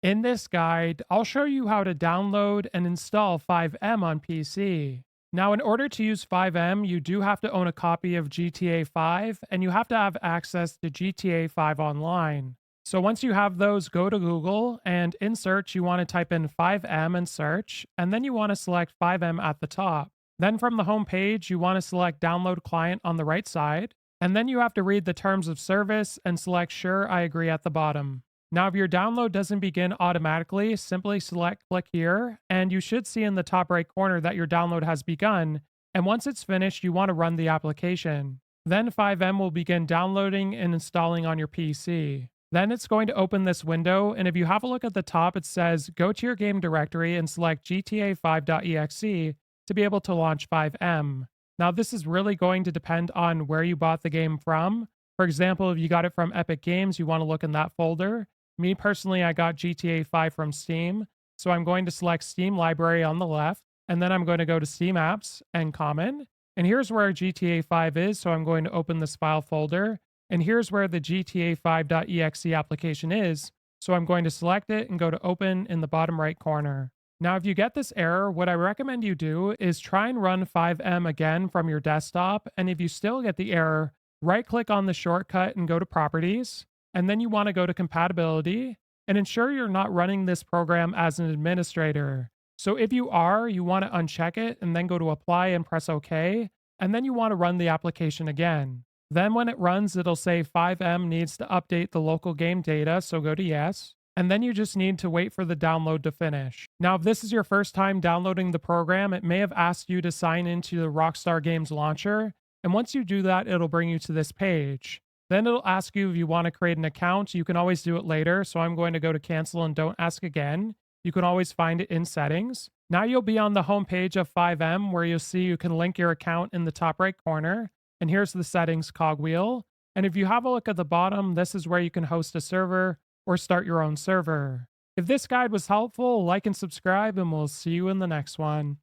In this guide, I'll show you how to download and install FiveM on PC. Now, in order to use FiveM, you do have to own a copy of GTA 5 and you have to have access to GTA 5 online. So once you have those, go to Google and in search, you want to type in FiveM and search, and then you want to select FiveM at the top. Then from the home page, you want to select Download Client on the right side, and then you have to read the terms of service and select Sure, I agree at the bottom. Now, if your download doesn't begin automatically, simply select click here, and you should see in the top right corner that your download has begun. And once it's finished, you want to run the application. Then FiveM will begin downloading and installing on your PC. Then it's going to open this window, and if you have a look at the top, it says go to your game directory and select GTA5.exe to be able to launch FiveM. Now, this is really going to depend on where you bought the game from. For example, if you got it from Epic Games, you want to look in that folder. Me personally, I got GTA 5 from Steam, so I'm going to select Steam Library on the left, and then I'm going to go to Steam Apps and Common. And here's where GTA 5 is, so I'm going to open this file folder, and here's where the GTA5.exe application is, so I'm going to select it and go to Open in the bottom right corner. Now, if you get this error, what I recommend you do is try and run FiveM again from your desktop, and if you still get the error, right-click on the shortcut and go to Properties, and then you want to go to Compatibility and ensure you're not running this program as an administrator. So if you are, you want to uncheck it and then go to Apply and press OK, and then you want to run the application again. Then when it runs, it'll say FiveM needs to update the local game data, so go to Yes. And then you just need to wait for the download to finish. Now, if this is your first time downloading the program, it may have asked you to sign into the Rockstar Games launcher. And once you do that, it'll bring you to this page. Then it'll ask you if you want to create an account. You can always do it later. So I'm going to go to cancel and don't ask again. You can always find it in settings. Now you'll be on the home page of FiveM where you'll see you can link your account in the top right corner. And here's the settings cogwheel. And if you have a look at the bottom, this is where you can host a server or start your own server. If this guide was helpful, like and subscribe, and we'll see you in the next one.